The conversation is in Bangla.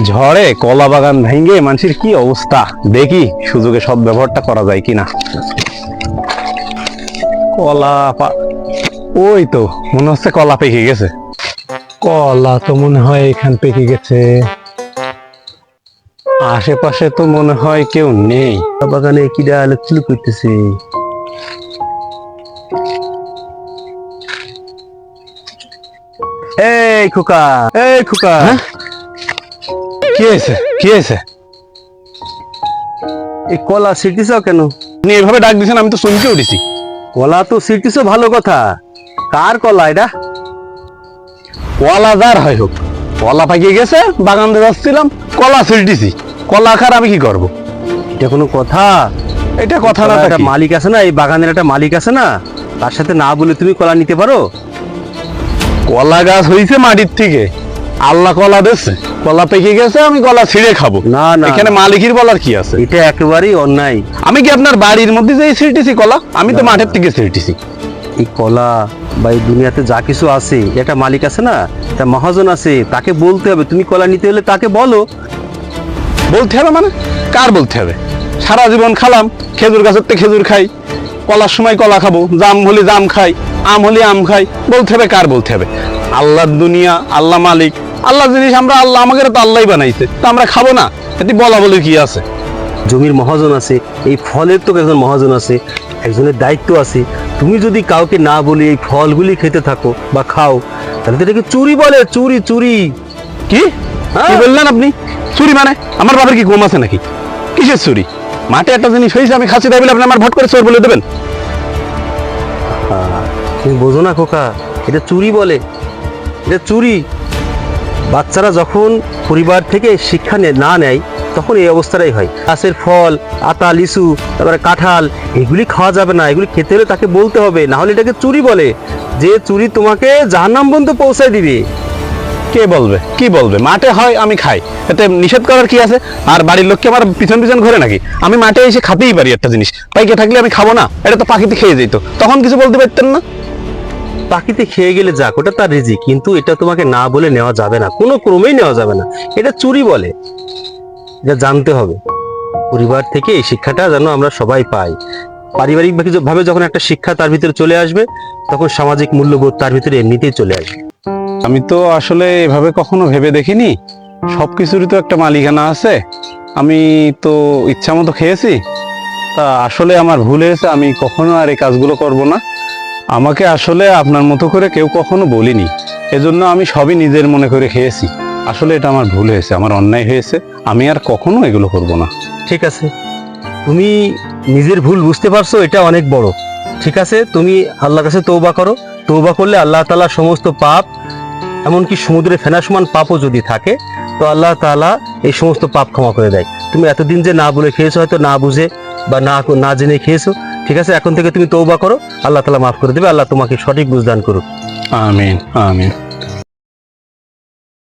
ঝড়ে কলা বাগান ভেঙে মানুষের কি অবস্থা, দেখি সুযোগে সব ব্যবহারটা করা যায় কিনা। ওই তো মনে হচ্ছে কলা পেকে গেছে। কলা তো মনে হয় এখান পেকে গেছে। আশেপাশে তো মনে হয় কেউ নেই। বাগানে কি আলোচনা করতেছে? এই খোকা, এই খোকা, হ্যাঁ? কি হয়েছে, কি হয়েছে? এই কলা ছিটিস কেন? আপনি এভাবে ডাক দিয়েছেন, আমি তো চমকে উঠেছি। কলা তো ছিটিস ভালো কথা, কার কলা এটা? কলা যার হয় হোক, কলা পাকিয়ে গেছে, বাগান দিয়ে যাচ্ছিলাম, কলা ছিলটিছি। কলা খার আমি কি করব? এটা কোনো কথা? এটা কথা না, একটা মালিক আছে না, এই বাগানের একটা মালিক আছে না, তার সাথে না বলে তুমি কলা নিতে পারো? কলা গাছ হয়েছে মাটির থেকে, আল্লাহ কলা দিচ্ছে, কলা পেকে গেছে, আমি কলা ছিঁড়ে খাবো? না না, এখানে মালিকের বলার কি আছে? এটা একেবারেই অন্যায়। আমি কি আপনার বাড়ির মধ্যে যে ছিঁড়তেছি কলা? আমি তো মাঠের থেকে ছিঁড়তেছি। এই কলা বা এই দুনিয়াতে যা কিছু আছে, একটা মালিক আছে না, একটা মহাজন আছে, তাকে বলতে হবে। তুমি কলা নিতে হলে তাকে বলো। বলতে হবে মানে? কার বলতে হবে? সারা জীবন খালাম, খেজুর গাছের থেকে খেজুর খাই, কলার সময় কলা খাবো, জাম হলে জাম খাই, আম হলে আম খাই। বলতে হবে কার? বলতে হবে আল্লাহর দুনিয়া, আল্লাহ মালিক, আল্লাহ জিনিস আমরা, আল্লাহ আমাকে তো আল্লাহই বানাইছে, তো আমরা খাবো না? এটি বলা বলে কি আছে? জমির মহাজন আছে, এই ফলের তো একজন মহাজন আছে, একজনের দায়িত্ব আছে। তুমি যদি কাউকে না বলে এই ফলগুলি খেতে থাকো বা খাও, তাহলে তো এটাকে চুরি বলে। চুরি, চুরি। কি কি বললেন আপনি? চুরি মানে? আমার বাবার কি ঘুম আছে নাকি? কিসের চুরি? মাঠে একটা জিনিস হয়েছে, আমি খাচ্ছি, তাই বলে আপনি আমার ভট করে চোর বলে দেবেন? তুমি বোঝো না খোকা, এটা চুরি বলে, এটা চুরি। বাচ্চারা যখন পরিবার থেকে শিক্ষা না নেয়, তখন এই অবস্থাটাই হয়। গাছের ফল, আতা, লিচু, তারপরে কাঁঠাল, এগুলি খাওয়া যাবে না। এগুলি খেতে হলে তাকে বলতে হবে, না হলে এটাকে চুরি বলে। যে চুরি তোমাকে জাহান্নাম পর্যন্ত পৌঁছায় দিবে। কে বলবে? কি বলবে? মাঠে হয়, আমি খাই, এতে নিষেধ করার কি আছে? আর বাড়ির লোককে আমার পিছন পিছন ঘরে নাকি? আমি মাঠে এসে খাতেই পারি একটা জিনিস, পাইকে থাকলে আমি খাবো না? এটা তো পাখিতে খেয়ে যেত, তখন কিছু বলতে পারতেন না? পাখিতে খেয়ে গেলে যাক, ওটা তার রিজিক, কিন্তু এটা তোমাকে না বলে নেওয়া যাবে না, কোনো ক্রমেই নেওয়া যাবে না। এটা চুরি বলে। এটা জানতে হবে। পরিবার থেকে এই শিক্ষাটা যেন আমরা সবাই পাই। পারিবারিক ভাবে যখন একটা শিক্ষা তার ভিতরে চলে আসবে, তখন সামাজিক মূল্যবোধ তার ভিতরে এমনিতেই চলে আসবে। আমি তো আসলে এভাবে কখনো ভেবে দেখিনি। সবকিছুরই তো একটা মালিকানা আছে। আমি তো ইচ্ছা মতো খেয়েছি, তা আসলে আমার ভুল হয়েছে। আমি কখনো আর এই কাজগুলো করব না। আমাকে আসলে আপনার মতো করে কেউ কখনো বলিনি, এজন্য আমি সবই নিজের মনে করে খেয়েছি। আসলে এটা আমার ভুল হয়েছে, আমার অন্যায় হয়েছে। আমি আর কখনো এগুলো করব না। ঠিক আছে, তুমি নিজের ভুল বুঝতে পারছো, এটা অনেক বড়। ঠিক আছে, তুমি আল্লাহর কাছে তওবা করো। তওবা করলে আল্লাহ তাআলা সমস্ত পাপ, এমনকি সমুদ্রে ফেনা সমান পাপও যদি থাকে, তো আল্লাহ তাআলা এই সমস্ত পাপ ক্ষমা করে দেয়। তুমি এতদিন যে না বলে খেয়েছো, হয়তো না বুঝে বা না জেনে খেয়েছো। ঠিক আছে, এখন থেকে তুমি তওবা করো, আল্লাহ তাআলা মাফ করে দেবে। আল্লাহ তোমাকে সঠিক বুঝদান করুক। আমিন, আমিন।